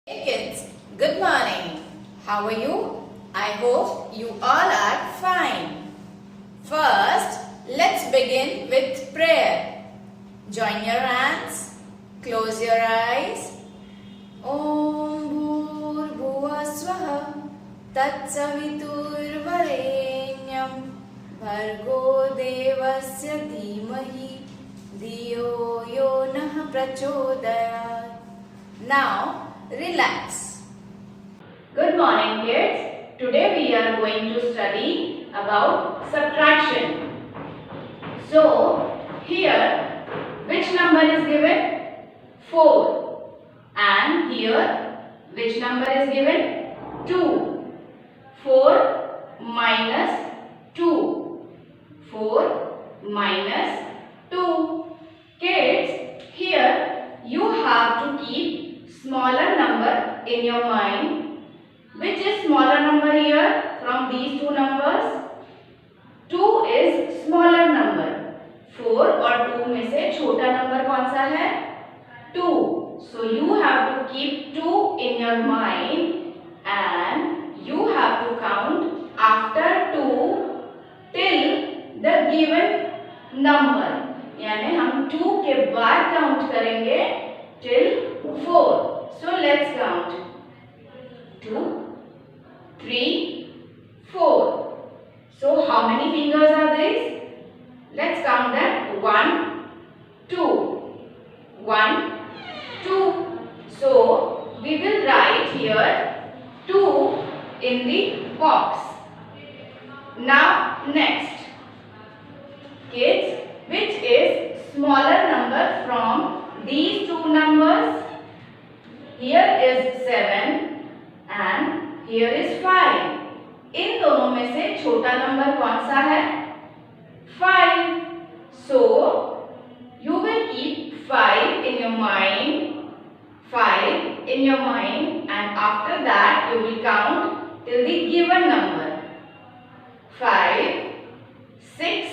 Hey kids, good morning. How are you? I hope you all are fine. First, let's begin with prayer. Join your hands, close your eyes. Om Bhur Swaha Tat Saviturvarenyam Bhargo Devasya Dhimahi Dhiyo Yo Nah Prachodayat. Now, relax. Good morning kids. Today we are going to study about subtraction. So here which number is given? 4. And here which number is given? 2. 4 minus 2. 4 minus 2. Kids, here you have to keep smaller number in your mind. Which is smaller number here from these two numbers? 2 is smaller number. 4 और 2 में से छोटा number कौन सा है? 2. So you have to keep 2 in your mind and you have to count after 2 till the given number. यानी हम 2 के बाद काउंट करेंगे till 4. So let's count 2, 3, 4. So how many fingers are these? Let's count them. 1, 2, 1, 2. So we will write here 2 in the box. Now next, kids, which is smaller number from these two numbers? Here is 7 and here is 5. इन दोनों में से छोटा number कौन सा है? 5. So you will keep 5 in your mind. 5 in your mind and after that you will count till the given number. 5, 6,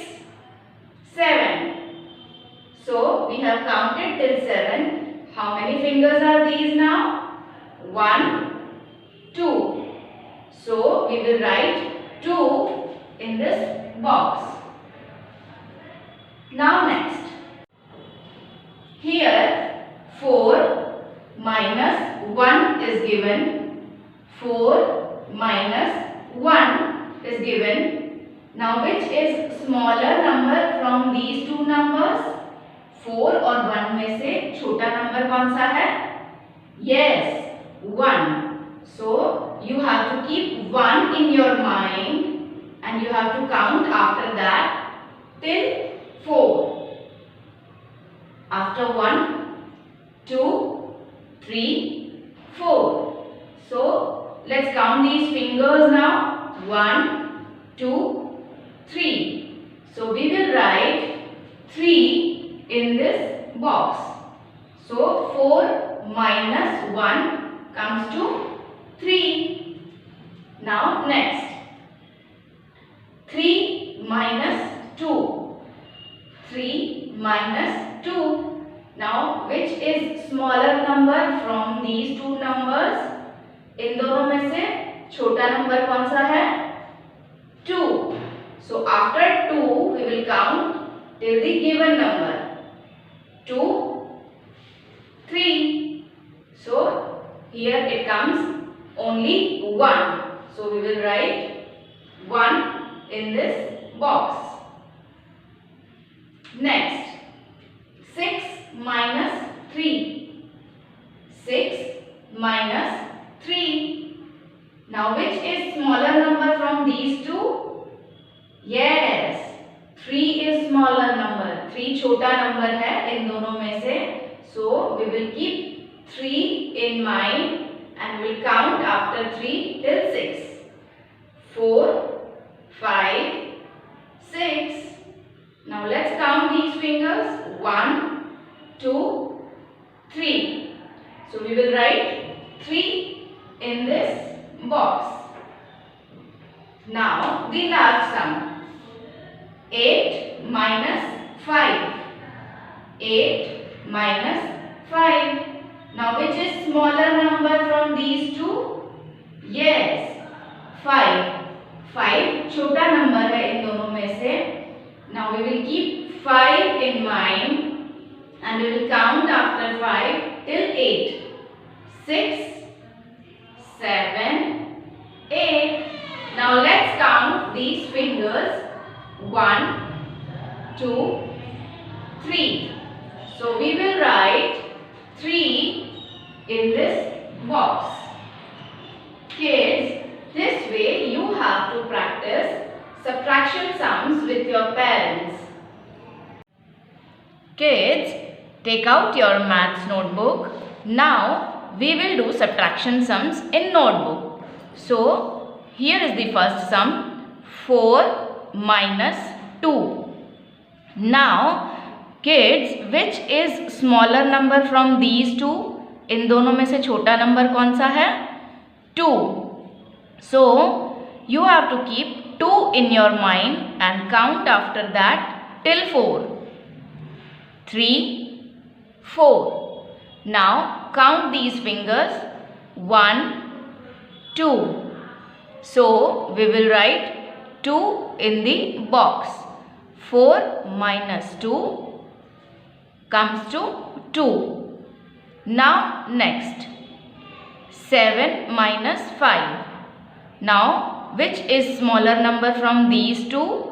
7. So we have counted till 7. How many fingers are these now? 1, 2. So we will write 2 in this box. Now next. Here 4 minus 1 is given. 4 minus 1 is given. Now which is smaller number from these two numbers? 4 और 1 में से छोटा number कौन सा है? Yes, 1. So you have to keep 1 in your mind and you have to count after that till 4. After 1, 2, 3, 4. So let's count these fingers now. 1, 2, 3. So we will write 3 in this box. So 4 minus 1 comes to 3. Now next. 3 minus 2. 3 minus 2. Now which is smaller number from these two numbers? इन दोनों में से छोटा number कौन सा है? 2. So after 2 we will count till the given number. 2, 3. So here it comes only 1. So we will write 1 in this box. Next, 6 minus 3. 6 minus 3. Now which is smaller number from these two? Yes, 3 is smaller number. 3 छोटा number है इन दोनों में से. So we will keep 3 in mind and we'll count after 3 till 6. 4, 5, 6. Now let's count these fingers. 1, 2, 3. So we will write 3 in this box. Now the last sum. 8 minus 5. 8 minus 5. Now which is smaller number from these two? Yes, 5. 5 छोटा number है इन दोनों में से. Now we will keep 5 in mind and we will count after 5 till 8. 6, 7, 8. Now let's count these fingers. 1, 2, 3. So we will write 3 in this box. Kids, this way you have to practice subtraction sums with your parents. Kids, take out your maths notebook. Now we will do subtraction sums in notebook. So here is the first sum, 4 minus 2. Now kids, which is smaller number from these two? इन दोनों में से छोटा number कौन सा है? 2. So you have to keep 2 in your mind and count after that till 4. 3, 4. Now count these fingers. 1, 2. So we will write 2 in the box. 4 minus 2 comes to 2. Now next, 7 minus 5. Now which is smaller number from these two?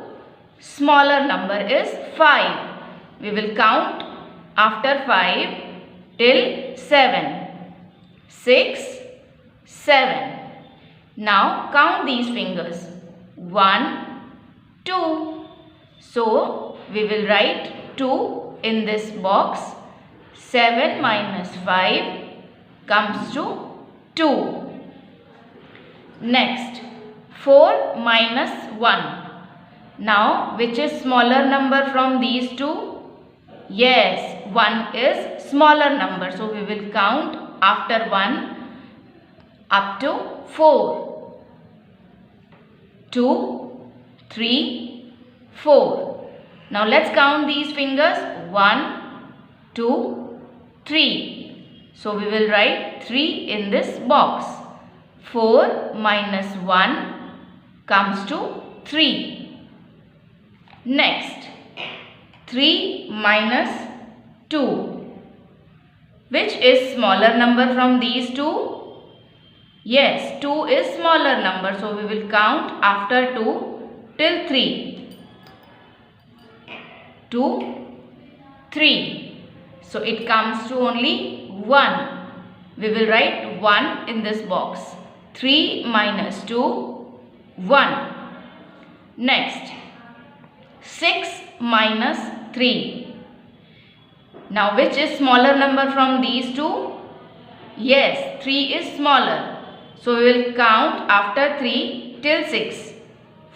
Smaller number is 5. We will count after 5 till 7. 6, 7. Now count these fingers. 1, 2. So we will write 2 in this box. 7 minus 5 comes to 2. Next, 4 minus 1. Now, which is smaller number from these two? Yes, 1 is smaller number. So, we will count after 1 up to 4. 2, 3, 4. Now, let's count these fingers. 1, 2, 3. So we will write 3 in this box. 4 minus 1 comes to 3. Next, 3 minus 2. Which is smaller number from these two? Yes, 2 is smaller number. So we will count after 2 till 3. 2, 3. So it comes to only 1. We will write 1 in this box. 3 minus 2, 1. Next, 6 minus 3. Now which is smaller number from these two? Yes, 3 is smaller. So we will count after 3 till 6.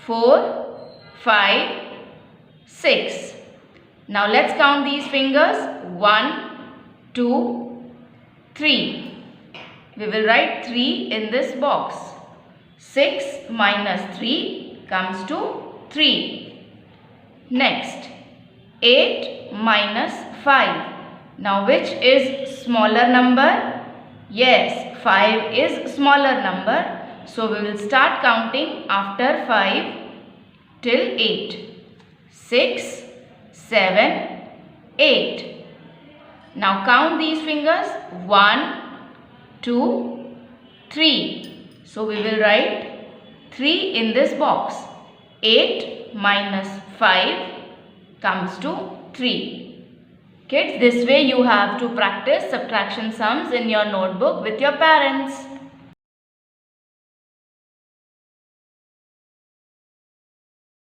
4, 5, 6. Now let's count these fingers. 1, 2, 3. We will write 3 in this box. 6 minus 3 comes to 3. Next, 8 minus 5. Now which is smaller number? Yes, 5 is smaller number. So we will start counting after 5 till 8. 6, 7, 8. Now count these fingers. 1, 2, 3. So we will write 3 in this box. 8 minus 5 comes to 3. Kids, this way you have to practice subtraction sums in your notebook with your parents.